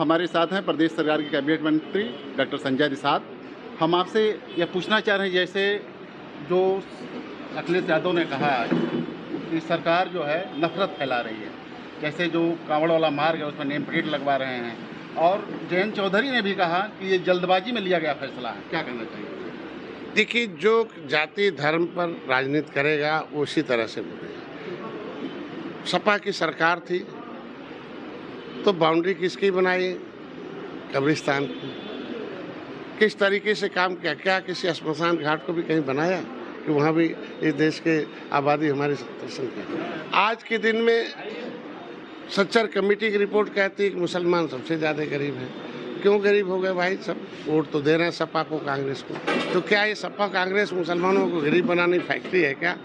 हमारे साथ हैं प्रदेश सरकार के कैबिनेट मंत्री डॉक्टर संजय निषाद। हम आपसे यह पूछना चाह रहे हैं, जैसे जो अखिलेश यादव ने कहा कि सरकार जो है नफरत फैला रही है, जैसे जो कांवड़ वाला मार्ग है उसमें नेम प्लेट लगवा रहे हैं, और जयंत चौधरी ने भी कहा कि ये जल्दबाजी में लिया गया फैसला है, क्या कहना चाहिए? देखिए, जो जाति धर्म पर राजनीति करेगा उसी तरह से बोलेगा। सपा की सरकार थी तो बाउंड्री किसकी बनाई? कब्रिस्तान की। किस तरीके से काम किया? क्या किसी श्मशान घाट को भी कहीं बनाया कि वहाँ भी इस देश के आबादी हमारी 70% की? आज के दिन में सच्चर कमेटी की रिपोर्ट कहती है कि मुसलमान सबसे ज़्यादा गरीब हैं। क्यों गरीब हो गए भाई? सब वोट तो दे रहे हैं सपा को, कांग्रेस को। तो क्या ये सपा कांग्रेस मुसलमानों को गरीब बनाने की फैक्ट्री है क्या?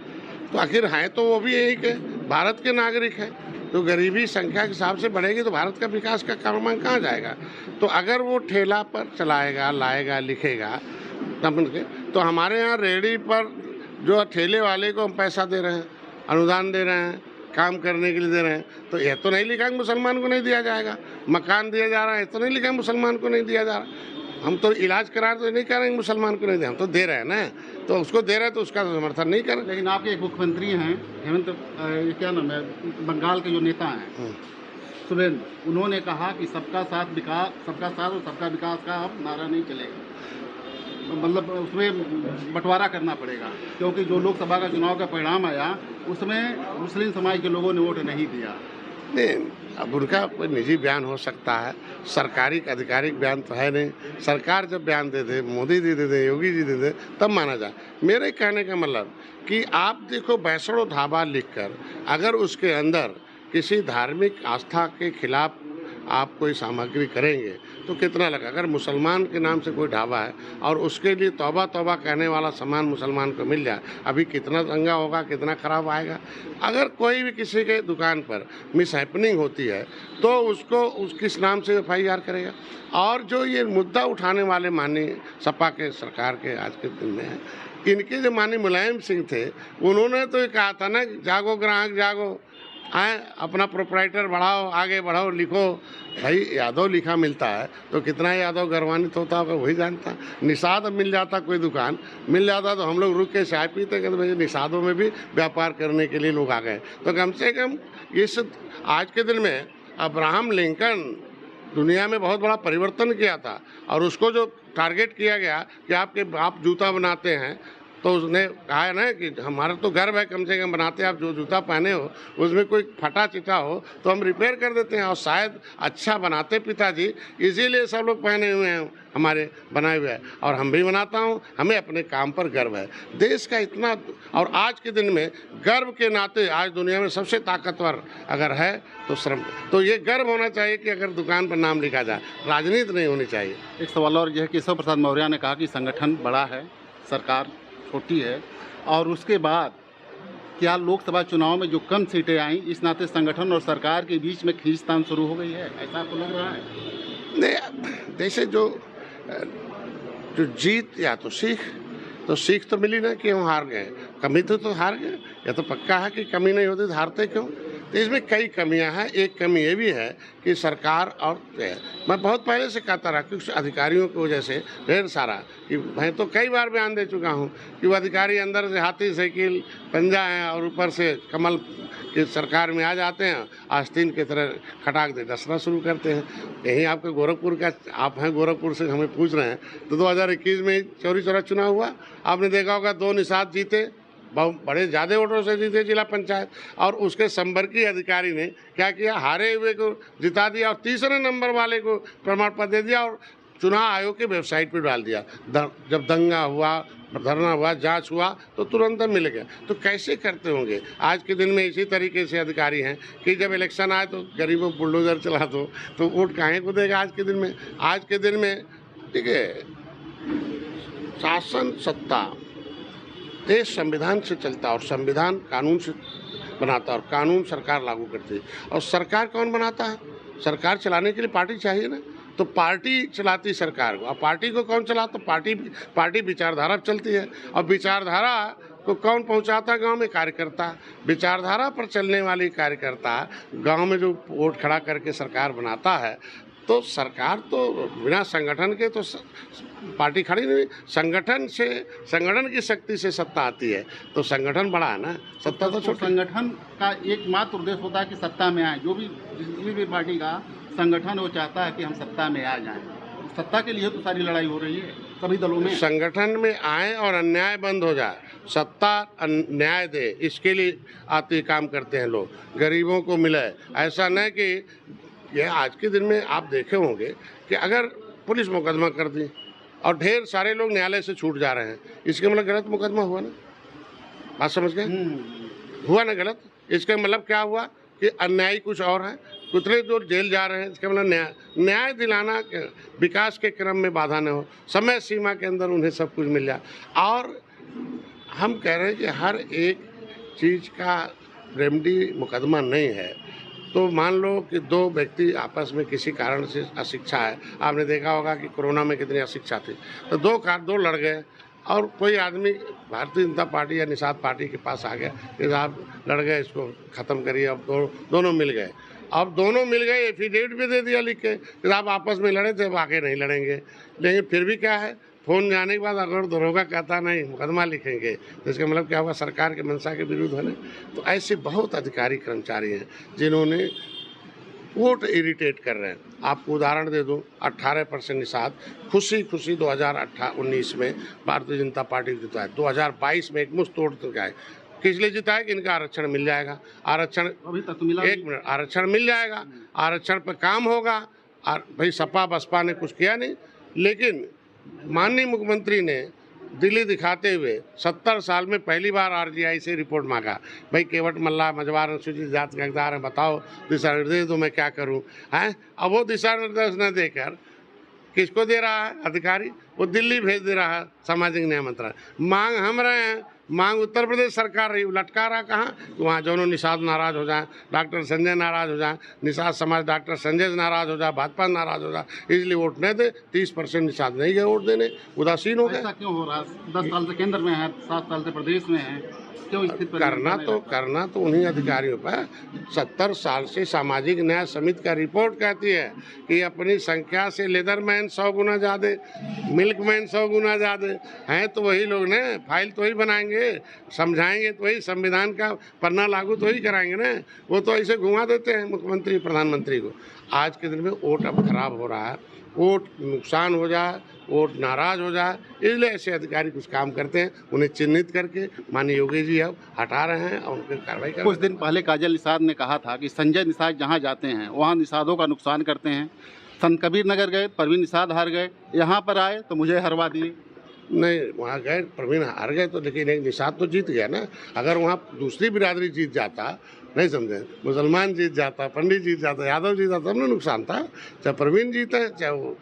तो आखिर हैं तो वो भी यही के भारत के नागरिक हैं। तो गरीबी संख्या के हिसाब से बढ़ेगी तो भारत का विकास का क्रमांक कहाँ जाएगा? तो अगर वो ठेला पर चलाएगा, लाएगा, लिखेगा तो हमारे यहाँ रेहड़ी पर जो ठेले वाले को हम पैसा दे रहे हैं, अनुदान दे रहे हैं, काम करने के लिए दे रहे हैं, तो यह तो नहीं लिखा है मुसलमान को नहीं दिया जाएगा। मकान दिया जा रहा है तो नहीं लिखा है मुसलमान को नहीं दिया जा रहा। हम तो इलाज करा तो नहीं कर रहे हैं मुसलमान को नहीं दे, हम तो दे रहे हैं ना। तो उसको दे रहे हैं तो उसका तो समर्थन नहीं कर रहे। लेकिन आपके एक मुख्यमंत्री हैं हेमंत, क्या नाम है, बंगाल के जो नेता हैं सुरेंद्र, उन्होंने कहा कि सबका साथ विकास, सबका साथ और सबका विकास का अब नारा नहीं चलेगा, मतलब उसमें बंटवारा करना पड़ेगा, क्योंकि जो लोकसभा का चुनाव का परिणाम आया उसमें मुस्लिम समाज के लोगों ने वोट नहीं दिया। नहीं, अब उनका कोई निजी बयान हो सकता है, सरकारी आधिकारिक बयान तो है नहीं। सरकार जब बयान दे दे, मोदी जी दे दे, योगी जी दे दे, तब माना जाए। मेरे कहने का मतलब कि आप देखो, वैष्णो ढाबा लिखकर अगर उसके अंदर किसी धार्मिक आस्था के खिलाफ आप कोई सामग्री करेंगे तो कितना लगा? अगर मुसलमान के नाम से कोई ढाबा है और उसके लिए तौबा तौबा कहने वाला सामान मुसलमान को मिल जाए, अभी कितना दंगा होगा, कितना खराब आएगा। अगर कोई भी किसी के दुकान पर मिसहैपनिंग होती है तो उसको किस नाम से FIR करेगा? और जो ये मुद्दा उठाने वाले माननीय सपा के सरकार के आज के दिन में है, इनके जो माननीय मुलायम सिंह थे, उन्होंने तो ये कहा था ना, जागो ग्राहक जागो, आए अपना प्रोप्राइटर बढ़ाओ, आगे बढ़ाओ, लिखो। भाई यादव लिखा मिलता है तो कितना यादव गर्वान्वित होता होगा वही जानता। निषाद मिल जाता, कोई दुकान मिल जाता तो हम लोग रुक के चाय पीते, कहते भाई निषादों में भी व्यापार करने के लिए लोग आ गए। तो कम से कम इस आज के दिन में अब्राहम लिंकन दुनिया में बहुत बड़ा परिवर्तन किया था, और उसको जो टारगेट किया गया कि आप जूता बनाते हैं, तो उसने कहा है ना कि हमारा तो गर्व है, कम से कम बनाते हैं, आप जो जूता पहने हो उसमें कोई फटा चिटा हो तो हम रिपेयर कर देते हैं, और शायद अच्छा बनाते पिताजी, इसीलिए सब लोग पहने हुए हैं हमारे बनाए हुए हैं, और हम भी बनाता हूँ। हमें अपने काम पर गर्व है, देश का इतना। और आज के दिन में गर्व के नाते आज दुनिया में सबसे ताकतवर अगर है तो श्रम, तो ये गर्व होना चाहिए कि अगर दुकान पर नाम लिखा जाए, राजनीति नहीं होनी चाहिए। एक सवाल और यह है, केशव प्रसाद मौर्य ने कहा कि संगठन बड़ा है, सरकार छोटी है, और उसके बाद क्या लोकसभा चुनाव में जो कम सीटें आई, इस नाते संगठन और सरकार के बीच में खींचतान शुरू हो गई है, ऐसा आपको लग रहा है? नहीं, जैसे जो जीत या तो सीख तो मिली ना कि हम हार गए, कमी तो हार गए, या तो पक्का है कि कमी नहीं होती तो हारते क्यों? तो इसमें कई कमियां हैं। एक कमी ये भी है कि सरकार, और मैं बहुत पहले से कहता रहा कि अधिकारियों की वजह से ढेर सारा, कि मैं तो कई बार बयान दे चुका हूं कि वो अधिकारी अंदर से हाथी साइकिल पंजा है और ऊपर से कमल की सरकार में आ जाते हैं, आस्तीन की तरह खटाक दे डसना शुरू करते हैं। यही आपके गोरखपुर का, आप हैं गोरखपुर से, हमें पूछ रहे हैं, तो 2021 में चौरी चौरा चुनाव हुआ, आपने देखा होगा 2 निषाद जीते, बहुत बड़े ज़्यादा वोटों से जीते जिला पंचायत, और उसके संपर्की अधिकारी ने क्या किया, हारे हुए को जिता दिया और तीसरे नंबर वाले को प्रमाण पत्र दे दिया और चुनाव आयोग के वेबसाइट पर डाल दिया। जब दंगा हुआ, धरना हुआ, जांच हुआ तो तुरंत मिल गया। तो कैसे करते होंगे? आज के दिन में इसी तरीके से अधिकारी हैं कि जब इलेक्शन आए तो गरीबों को बुलडोजर चला दो, तो वोट काहे को देगा? आज के दिन में ठीक है, शासन सत्ता देश संविधान से चलता, और संविधान कानून से बनाता, और कानून सरकार लागू करती है। और सरकार कौन बनाता है? सरकार चलाने के लिए पार्टी चाहिए ना, तो पार्टी चलाती सरकार को। और पार्टी को कौन चलाता? पार्टी विचारधारा चलती है, और विचारधारा को कौन पहुंचाता? गांव में कार्यकर्ता। विचारधारा पर चलने वाली कार्यकर्ता गांव में जो वोट खड़ा करके सरकार बनाता है, तो सरकार तो बिना संगठन के तो पार्टी खड़ी नहीं। संगठन की शक्ति से सत्ता आती है, तो संगठन बड़ा है ना, सत्ता तो छोटी। संगठन का एकमात्र उद्देश्य होता है कि सत्ता में आए। जो भी जिस भी पार्टी का संगठन वो चाहता है कि हम सत्ता में आ जाएं। सत्ता के लिए तो सारी लड़ाई हो रही है सभी दलों में। संगठन में आए और अन्याय बंद हो जाए, सत्ता न्याय दे, इसके लिए आते काम करते हैं लोग, गरीबों को मिले। ऐसा नहीं कि ये आज के दिन में आप देखे होंगे कि अगर पुलिस मुकदमा कर दी और ढेर सारे लोग न्यायालय से छूट जा रहे हैं, इसके मतलब गलत मुकदमा हुआ ना, बात समझ गए? हुआ ना गलत। इसका मतलब क्या हुआ कि अन्यायी कुछ और है, कुतरे जो जेल जा रहे हैं, इसका मतलब न्याय दिलाना, विकास के क्रम में बाधा न हो, समय सीमा के अंदर उन्हें सब कुछ मिल जाए। और हम कह रहे हैं कि हर एक चीज़ का रेमडी मुकदमा नहीं है। तो मान लो कि दो व्यक्ति आपस में किसी कारण से अशिक्षा है, आपने देखा होगा कि कोरोना में कितनी अशिक्षा थी, तो दो लड़ गए और कोई आदमी भारतीय जनता पार्टी या निषाद पार्टी के पास आ गया कि साहब लड़ गए, इसको ख़त्म करिए। अब दोनों मिल गए, अब दोनों मिल गए, एफिडेविट भी दे दिया लिख के कि आप आपस में लड़े थे, अब आगे नहीं लड़ेंगे। लेकिन फिर भी क्या है, फ़ोन जाने के बाद अगर दरोगा कहता नहीं मुकदमा लिखेंगे, तो इसका मतलब क्या हुआ, सरकार के मंशा के विरुद्ध है ना। तो ऐसे बहुत अधिकारी कर्मचारी हैं जिन्होंने वोट इरिटेट कर रहे हैं। आपको उदाहरण दे दूं, 18% निषाद खुशी 2019 में भारतीय जनता पार्टी जीता है। 2022 में एक मुश्त तोड़ चुका है। किस लिए जीता है कि इनका आरक्षण मिल जाएगा। आरक्षण अभी तक तो मिला, एक मिनट, आरक्षण मिल जाएगा, आरक्षण पर काम होगा। और भाई सपा बसपा ने कुछ किया नहीं, लेकिन माननीय मुख्यमंत्री ने दिल्ली दिखाते हुए 70 साल में पहली बार आरजीआई से रिपोर्ट मांगा, भाई केवट मल्ला मझवार अनुसूचित जाति के हकदार हैं, बताओ दिशा निर्देश दो, मैं क्या करूं। हैं, अब वो दिशा निर्देश न देकर किसको दे रहा है अधिकारी, वो दिल्ली भेज दे रहा है सामाजिक न्याय मंत्रालय। मांग हम रहे हैं, मांग उत्तर प्रदेश सरकार रही, लटका रहा कहाँ, वहाँ दोनों निषाद नाराज हो जाए, डॉक्टर संजय नाराज हो जाए, निषाद समाज डॉक्टर संजय नाराज हो जाए, भाजपा नाराज हो जाए, इसलिए वोट नहीं दे। 30% निषाद नहीं गए वोट देने, उदासीन हो गए। ऐसा क्यों हो रहा है? 10 साल से केंद्र में है, 7 साल से प्रदेश में है, क्यों स्थिति करना तो उन्हीं अधिकारियों पर। 70 साल से सामाजिक न्याय समिति का रिपोर्ट कहती है कि अपनी संख्या से लेदरमैन 100 गुना ज़्यादा, मिल्कमैन 100 गुना ज़्यादा हैं, तो वही लोग ने फाइल तो ही बनाएंगे, समझाएंगे तो वही, संविधान का पन्ना लागू तो ही कराएंगे ना। वो तो ऐसे घुमा देते हैं मुख्यमंत्री प्रधानमंत्री को। आज के दिन में वोट अब खराब हो रहा है, वोट नुकसान हो जाए, वोट नाराज हो जाए, इसलिए ऐसे अधिकारी कुछ काम करते हैं, उन्हें चिन्हित करके माननीय योगी जी अब हटा रहे हैं और उन पर कार्रवाई कर रहे हैं। कुछ दिन पहले काजल निषाद ने कहा था कि संजय निषाद जहाँ जाते हैं वहाँ निषादों का नुकसान करते हैं। संत कबीर नगर गए, परवीन निषाद हार गए, यहाँ पर आए तो मुझे हरवा दिए। नहीं, वहाँ गए, प्रवीण हार गए तो, लेकिन एक निषाद तो जीत गया ना। अगर वहाँ दूसरी बिरादरी जीत जाता, नहीं समझे, मुसलमान जीत जाता, पंडित जीत जाता, यादव जीत जाता, तब ना नुकसान था। चाहे प्रवीण जीते हैं, चाहे वो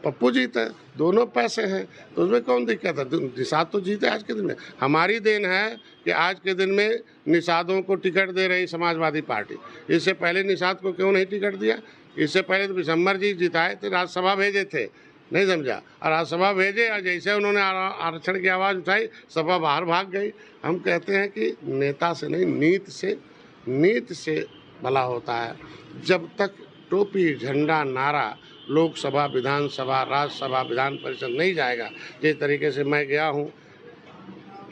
पप्पू जीते हैं, दोनों पैसे हैं, तो उसमें कौन दिक्कत है। निषाद तो जीते आज के दिन में। हमारी देन है कि आज के दिन में निषादों को टिकट दे रही समाजवादी पार्टी। इससे पहले निषाद को क्यों नहीं टिकट दिया? इससे पहले तो विशंबर जी जिताए थे, राज्यसभा भेजे थे, नहीं समझा, और राज्यसभा भेजे और जैसे उन्होंने आरक्षण की आवाज़ उठाई, सभा बाहर भाग गई। हम कहते हैं कि नेता से नहीं, नीति से भला होता है। जब तक टोपी, झंडा, नारा लोकसभा, विधानसभा, राज्यसभा, विधान परिषद नहीं जाएगा, जिस तरीके से मैं गया हूँ,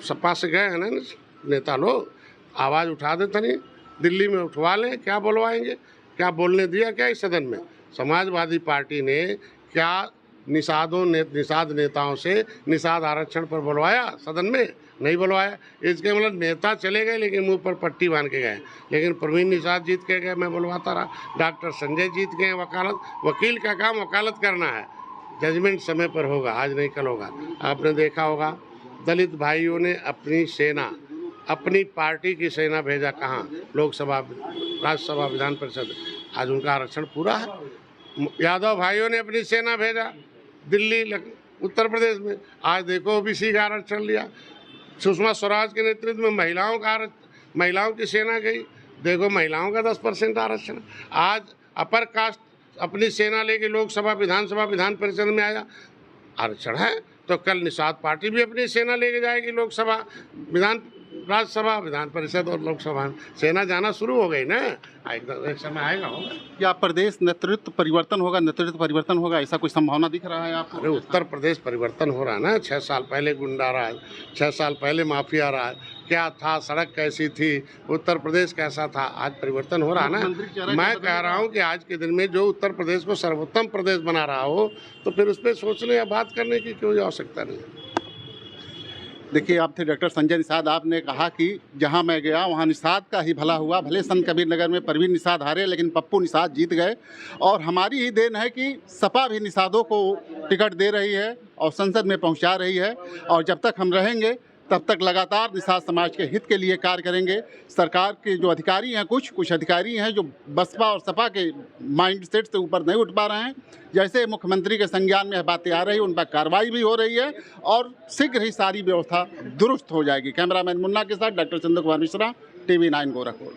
सपा से गए हैं ना नेता लोग, आवाज़ उठा देते नहीं, दिल्ली में उठवा लें, क्या बोलवाएंगे, क्या बोलने दिया क्या इस सदन में? समाजवादी पार्टी ने क्या निषाद नेताओं से निषाद आरक्षण पर बुलवाया सदन में? नहीं बुलवाया। इसके मतलब नेता चले गए लेकिन मुंह पर पट्टी बांध के गए। लेकिन प्रवीण निषाद जीत के गए, मैं बुलवाता रहा। डॉक्टर संजय जीत गए, वकील का काम वकालत करना है, जजमेंट समय पर होगा, आज नहीं कल होगा। आपने देखा होगा दलित भाइयों ने अपनी सेना, अपनी पार्टी की सेना भेजा कहाँ? लोकसभा, राज्यसभा, विधान परिषद। आज उनका आरक्षण पूरा है। यादव भाइयों ने अपनी सेना भेजा दिल्ली, उत्तर प्रदेश में, आज देखो ओबीसी का आरक्षण लिया। सुषमा स्वराज के नेतृत्व में महिलाओं की सेना गई, देखो महिलाओं का 10% आरक्षण। आज अपर कास्ट अपनी सेना लेके लोकसभा, विधानसभा, विधान परिषद में आया, आरक्षण है। तो कल निषाद पार्टी भी अपनी सेना लेके जाएगी लोकसभा, विधान राज्यसभा, विधान परिषद और लोकसभा में सेना जाना शुरू हो गई ना, एकदम एक समय आएगा होगा। क्या प्रदेश नेतृत्व परिवर्तन होगा, ऐसा कोई संभावना दिख रहा है आपको? अरे उत्तर प्रदेश परिवर्तन हो रहा है ना। 6 साल पहले गुंडा राज, 6 साल पहले माफिया राज क्या था, सड़क कैसी थी, उत्तर प्रदेश कैसा था, आज परिवर्तन हो रहा है ना। मैं कह रहा हूँ कि आज के दिन में जो उत्तर प्रदेश को सर्वोत्तम प्रदेश बना रहा हो तो फिर उस पर सोचने या बात करने की कोई आवश्यकता नहीं। देखिए, आप थे डॉक्टर संजय निषाद। आपने कहा कि जहां मैं गया वहां निषाद का ही भला हुआ। भले संत कबीर नगर में परवीन निषाद हारे, लेकिन पप्पू निषाद जीत गए। और हमारी ही देन है कि सपा भी निषादों को टिकट दे रही है और संसद में पहुंचा रही है। और जब तक हम रहेंगे तब तक लगातार निषाद समाज के हित के लिए कार्य करेंगे। सरकार के जो अधिकारी हैं, कुछ अधिकारी हैं जो बसपा और सपा के माइंडसेट से ऊपर नहीं उठ पा रहे हैं। जैसे मुख्यमंत्री के संज्ञान में बातें आ रही, उन पर कार्रवाई भी हो रही है और शीघ्र ही सारी व्यवस्था दुरुस्त हो जाएगी। कैमरामैन मुन्ना के साथ डॉक्टर चंद्र कुमार मिश्रा, TV9 गोरखपुर।